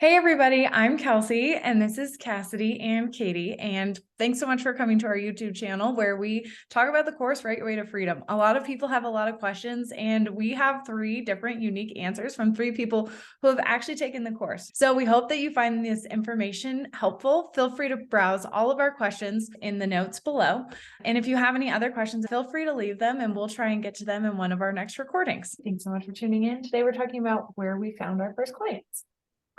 Hey everybody, I'm Kelcie and this is Cassidy and Katie. And thanks so much for coming to our YouTube channel where we talk about the course Write Your Way to Freedom. A lot of people have a lot of questions and we have three different unique answers from three people who have actually taken the course. So we hope that you find this information helpful. Feel free to browse all of our questions in the notes below. And if you have any other questions, feel free to leave them and we'll try and get to them in one of our next recordings. Thanks so much for tuning in. Today we're talking about where we found our first clients.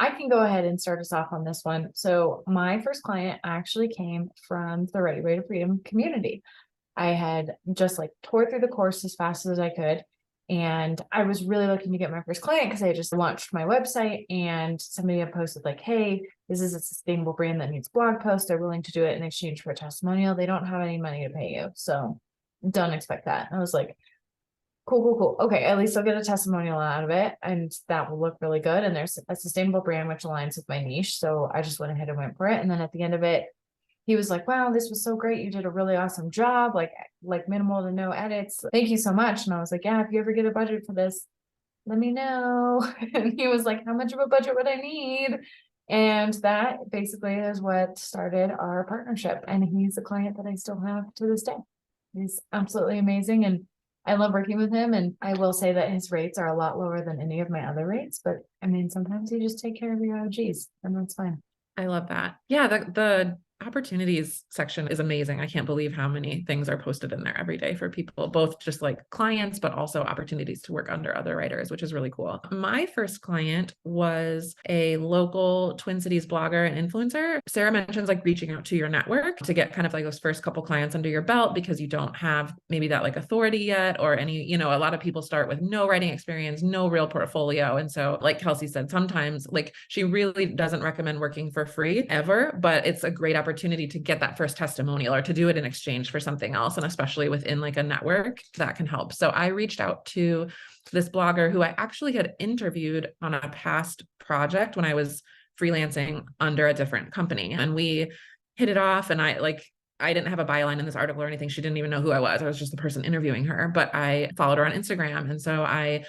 I can go ahead and start us off on this one. So my first client actually came from the Write Your Way to Freedom community. I had just tore through the course as fast as I could. And I was really looking to get my first client because I just launched my website and somebody had posted hey, this is a sustainable brand that needs blog posts. They're willing to do it in exchange for a testimonial. They don't have any money to pay you. So don't expect that. I was like, cool. Okay, at least I'll get a testimonial out of it and that will look really good. And there's a sustainable brand which aligns with my niche. So I just went ahead and went for it. And then at the end of it, he was like, wow, this was so great. You did a really awesome job, like minimal to no edits. Thank you so much. And I was like, yeah, if you ever get a budget for this, let me know. And he was like, how much of a budget would I need? And that basically is what started our partnership. And he's a client that I still have to this day. He's absolutely amazing. And I love working with him, and I will say that his rates are a lot lower than any of my other rates, but I mean, sometimes you just take care of your OGs and that's fine. I love that. Yeah, the opportunities section is amazing. I can't believe how many things are posted in there every day for people, both just like clients, but also opportunities to work under other writers, which is really cool. My first client was a local Twin Cities blogger and influencer. Sarah mentions reaching out to your network to get kind of those first couple clients under your belt because you don't have maybe that authority yet or any, a lot of people start with no writing experience, no real portfolio. And so like Kelcie said, sometimes she really doesn't recommend working for free ever, but it's a great opportunity to get that first testimonial or to do it in exchange for something else. And especially within a network that can help. So I reached out to this blogger who I actually had interviewed on a past project when I was freelancing under a different company. And we hit it off and I didn't have a byline in this article or anything. She didn't even know who I was. I was just the person interviewing her, but I followed her on Instagram. And so I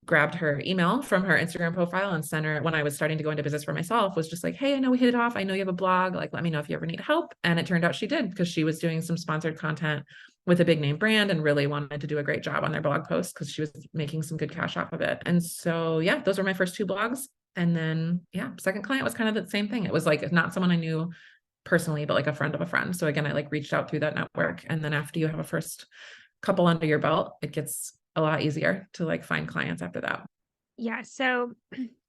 grabbed her email from her Instagram profile and sent her when I was starting to go into business for myself, was just hey, I know we hit it off. I know you have a blog. Let me know if you ever need help. And it turned out she did because she was doing some sponsored content with a big name brand and really wanted to do a great job on their blog posts because she was making some good cash off of it. And so, yeah, those were my first two blogs. And then, yeah, second client was kind of the same thing. It was not someone I knew personally, but a friend of a friend. So again, I reached out through that network. And then after you have a first couple under your belt, it gets a lot easier to find clients after that. Yeah. So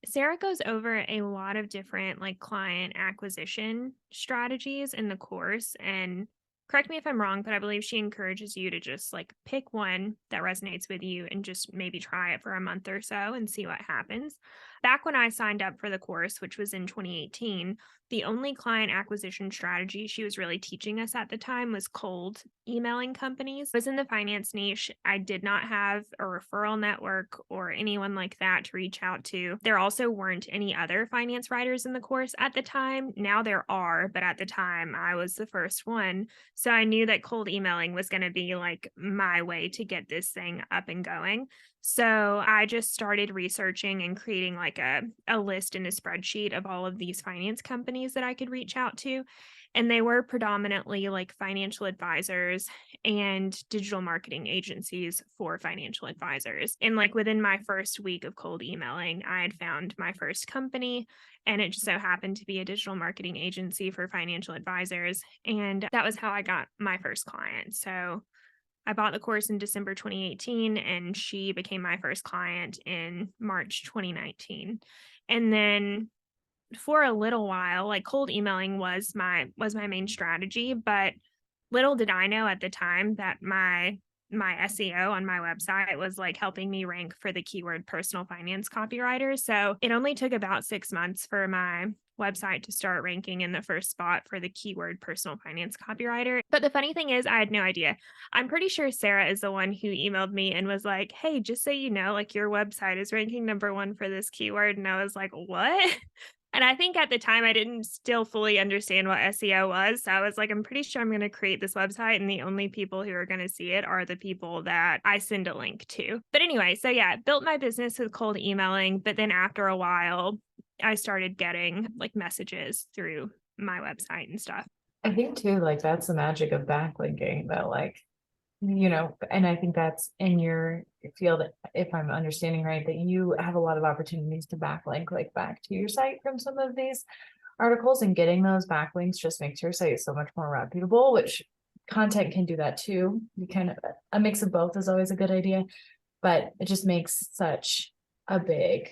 Sarah goes over a lot of different client acquisition strategies in the course. And correct me if I'm wrong, but I believe she encourages you to just pick one that resonates with you and just maybe try it for a month or so and see what happens. Back when I signed up for the course, which was in 2018, the only client acquisition strategy she was really teaching us at the time was cold emailing companies. I was in the finance niche. I did not have a referral network or anyone like that to reach out to. There also weren't any other finance writers in the course at the time. Now there are, but at the time I was the first one. So I knew that cold emailing was going to be my way to get this thing up and going. So I just started researching and creating a list in a spreadsheet of all of these finance companies that I could reach out to. And they were predominantly financial advisors and digital marketing agencies for financial advisors. And within my first week of cold emailing, I had found my first company, and it just so happened to be a digital marketing agency for financial advisors. And that was how I got my first client. So I bought the course in December 2018, and she became my first client in March 2019. And then for a little while, cold emailing was my main strategy, but little did I know at the time that my SEO on my website was helping me rank for the keyword personal finance copywriter. So it only took about 6 months for my website to start ranking in the first spot for the keyword personal finance copywriter. But the funny thing is, I had no idea. I'm pretty sure Sarah is the one who emailed me and was like, hey, just so you know, your website is ranking #1 for this keyword. And I was like, what? And I think at the time I didn't still fully understand what SEO was. So I was like, I'm pretty sure I'm going to create this website and the only people who are going to see it are the people that I send a link to. But anyway, so yeah, built my business with cold emailing. But then after a while, I started getting like messages through my website and stuff. I think too, like that's the magic of backlinking that like, and I think that's in your field, if I'm understanding right, that you have a lot of opportunities to backlink like back to your site from some of these articles, and getting those backlinks just makes your site so much more reputable, which content can do that too. You kind of, a mix of both is always a good idea, but it just makes such a big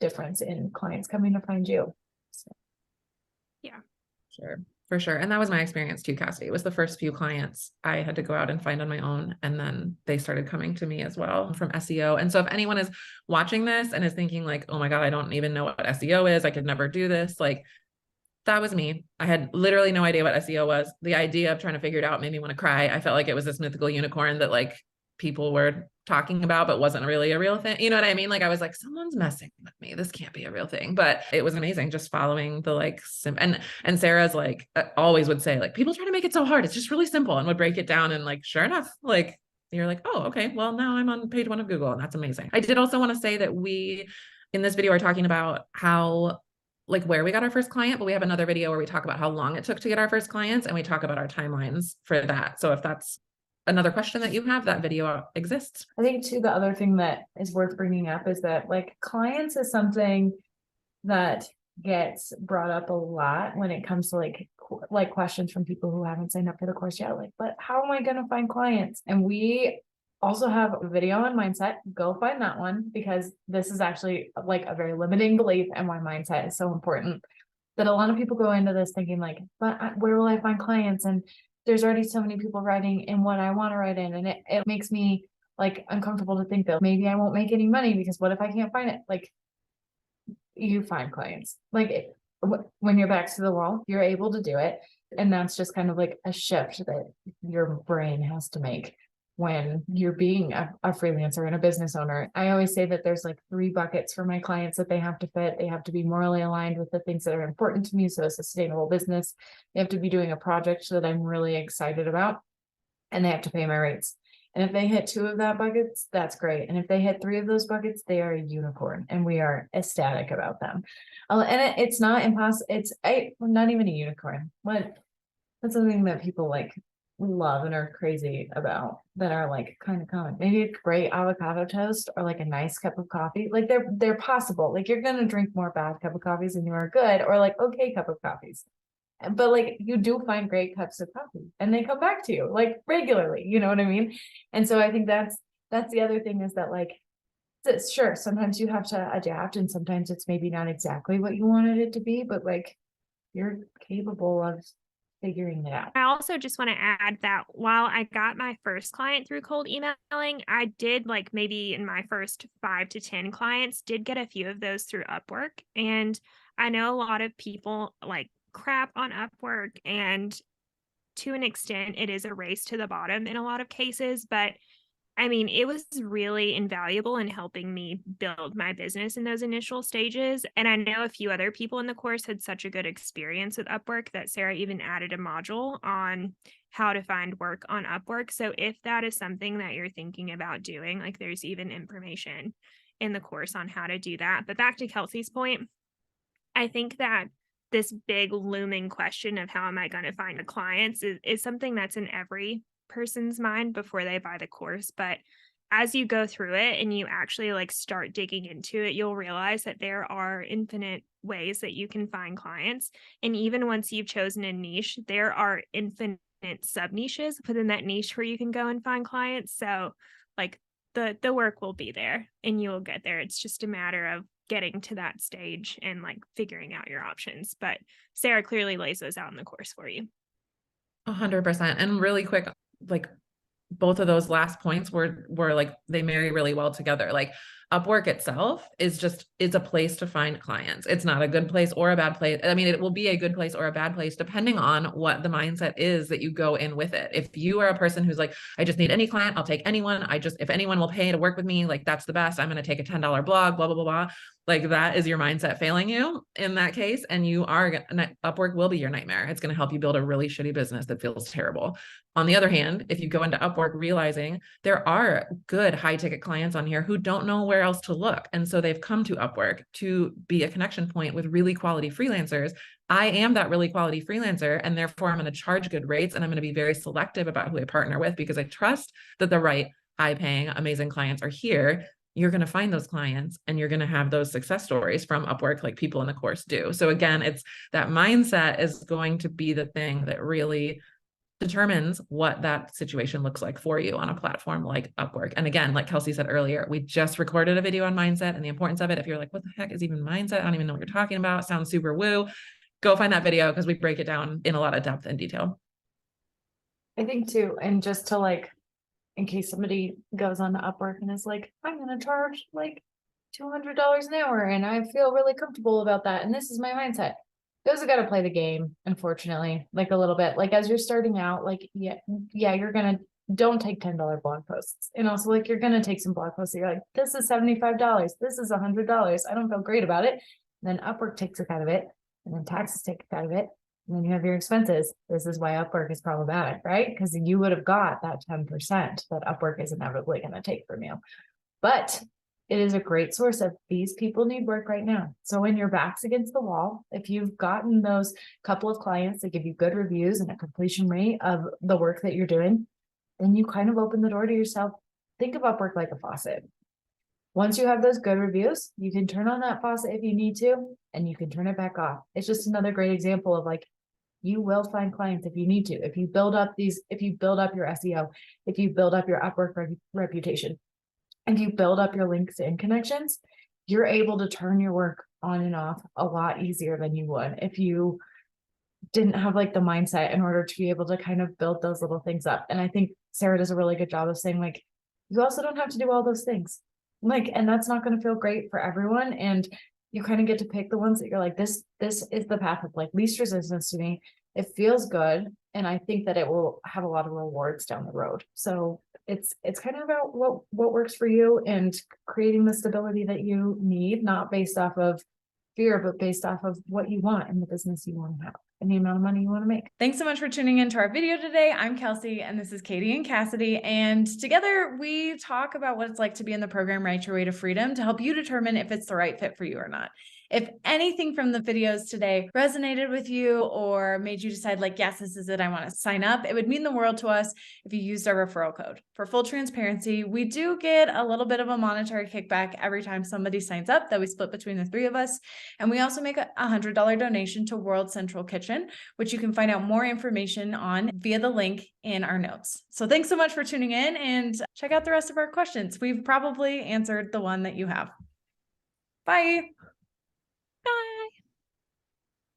difference in clients coming to find you. So. Sure. For sure. And that was my experience too, Cassidy. It was the first few clients I had to go out and find on my own. And then they started coming to me as well from SEO. And so if anyone is watching this and is thinking like, oh my God, I don't even know what SEO is, I could never do this. Like, that was me. I had literally no idea what SEO was. The idea of trying to figure it out made me want to cry. I felt like it was this mythical unicorn that like people were talking about, but wasn't really a real thing. You know what I mean? Like I was like, someone's messing with me. This can't be a real thing. But it was amazing just following the like, and Sarah's like, always would say like, people try to make it so hard. It's just really simple, and would break it down. And like, sure enough, like you're like, oh, okay, well now I'm on page 1 of Google, and that's amazing. I did also want to say that we, in this video, are talking about how, like where we got our first client, but we have another video where we talk about how long it took to get our first clients, and we talk about our timelines for that. So if that's another question that you have, that video exists. I think too, the other thing that is worth bringing up is that like clients is something that gets brought up a lot when it comes to like questions from people who haven't signed up for the course yet. Like, but how am I going to find clients? And we also have a video on mindset. Go find that one, because this is actually like a very limiting belief, and why mindset is so important. That a lot of people go into this thinking like, but where will I find clients? And there's already so many people writing in what I want to write in. And it makes me like uncomfortable to think that maybe I won't make any money, because what if I can't find it? Like, you find clients, like when your back's to the wall, you're able to do it. And that's just kind of like a shift that your brain has to make when you're being a freelancer and a business owner. I always say that there's like 3 buckets for my clients that they have to fit. They have to be morally aligned with the things that are important to me, so a sustainable business. They have to be doing a project that I'm really excited about, and they have to pay my rates. And if they hit 2 of that buckets, that's great. And if they hit 3 of those buckets, they are a unicorn, and we are ecstatic about them. And it's not impossible. Not even a unicorn. That's something that people like love and are crazy about, that are like kind of common. Maybe a great avocado toast, or like a nice cup of coffee. Like they're possible. Like you're gonna drink more bad cup of coffees than you are good, or like okay cup of coffees. But like you do find great cups of coffee, and they come back to you like regularly. You know what I mean? And so I think that's the other thing, is that like, sure, sometimes you have to adapt, and sometimes it's maybe not exactly what you wanted it to be, but like you're capable of figuring it out. I also just want to add that while I got my first client through cold emailing, I did like maybe in my first 5 to 10 clients did get a few of those through Upwork. And I know a lot of people like crap on Upwork, and to an extent it is a race to the bottom in a lot of cases, but I mean, it was really invaluable in helping me build my business in those initial stages. And I know a few other people in the course had such a good experience with Upwork that Sarah even added a module on how to find work on Upwork. So if that is something that you're thinking about doing, like there's even information in the course on how to do that. But back to Kelcie's point, I think that this big looming question of how am I going to find the clients is something that's in every person's mind before they buy the course. But as you go through it and you actually like start digging into it, you'll realize that there are infinite ways that you can find clients. And even once you've chosen a niche, there are infinite sub niches within that niche where you can go and find clients. So like the work will be there and you will get there. It's just a matter of getting to that stage and like figuring out your options. But Sarah clearly lays those out in the course for you. 100%. And really quick, like both of those last points were like, they marry really well together. Like Upwork itself is a place to find clients. It's not a good place or a bad place. I mean, it will be a good place or a bad place depending on what the mindset is that you go in with it. If you are a person who's like, I just need any client, I'll take anyone. If anyone will pay to work with me, like that's the best. I'm going to take a $10 blog, blah, blah, blah, blah. Like that is your mindset failing you in that case. And Upwork will be your nightmare. It's going to help you build a really shitty business that feels terrible. On the other hand, if you go into Upwork realizing there are good high ticket clients on here who don't know where else to look. And so they've come to Upwork to be a connection point with really quality freelancers. I am that really quality freelancer, and therefore I'm going to charge good rates, and I'm going to be very selective about who I partner with because I trust that the right high paying, amazing clients are here. You're going to find those clients and you're going to have those success stories from Upwork like people in the course do. So again, it's that mindset is going to be the thing that really determines what that situation looks like for you on a platform like Upwork. And again, like Kelcie said earlier, we just recorded a video on mindset and the importance of it. If you're like, what the heck is even mindset? I don't even know what you're talking about. Sounds super woo. Go find that video because we break it down in a lot of depth and detail. I think too, and just to like, in case somebody goes on to Upwork and is like, I'm gonna charge like $200 an hour and I feel really comfortable about that. And this is my mindset. Those have got to play the game, unfortunately, like a little bit. Like as you're starting out, like, you're gonna don't take $10 blog posts. And also like you're gonna take some blog posts that you're like, this is $75, this is $100. I don't feel great about it. And then Upwork takes a cut of it, and then taxes take a cut of it. And then you have your expenses. This is why Upwork is problematic, right? Because you would have got that 10% that Upwork is inevitably going to take from you. But it is a great source of these people need work right now. So when your back's against the wall, if you've gotten those couple of clients that give you good reviews and a completion rate of the work that you're doing, then you kind of open the door to yourself. Think of Upwork like a faucet. Once you have those good reviews, you can turn on that faucet if you need to, and you can turn it back off. It's just another great example of like, you will find clients if you need to. If you build up your SEO, if you build up your Upwork reputation, if you build up your LinkedIn connections, you're able to turn your work on and off a lot easier than you would if you didn't have like the mindset in order to be able to kind of build those little things up. And I think Sarah does a really good job of saying like, you also don't have to do all those things. Like, and that's not going to feel great for everyone. And you kind of get to pick the ones that you're like, this is the path of like least resistance to me. It feels good. And I think that it will have a lot of rewards down the road. So it's kind of about what works for you and creating the stability that you need, not based off of fear, but based off of what you want in the business you want to have and the amount of money you want to make. Thanks so much for tuning into our video today. I'm Kelcie and this is Katie and Cassidy. And together we talk about what it's like to be in the program Write Your Way to Freedom to help you determine if it's the right fit for you or not. If anything from the videos today resonated with you or made you decide like, yes, this is it, I want to sign up, it would mean the world to us if you used our referral code. For full transparency, we do get a little bit of a monetary kickback every time somebody signs up that we split between the three of us. And we also make a $100 donation to World Central Kitchen, which you can find out more information on via the link in our notes. So thanks so much for tuning in and check out the rest of our questions. We've probably answered the one that you have. Bye.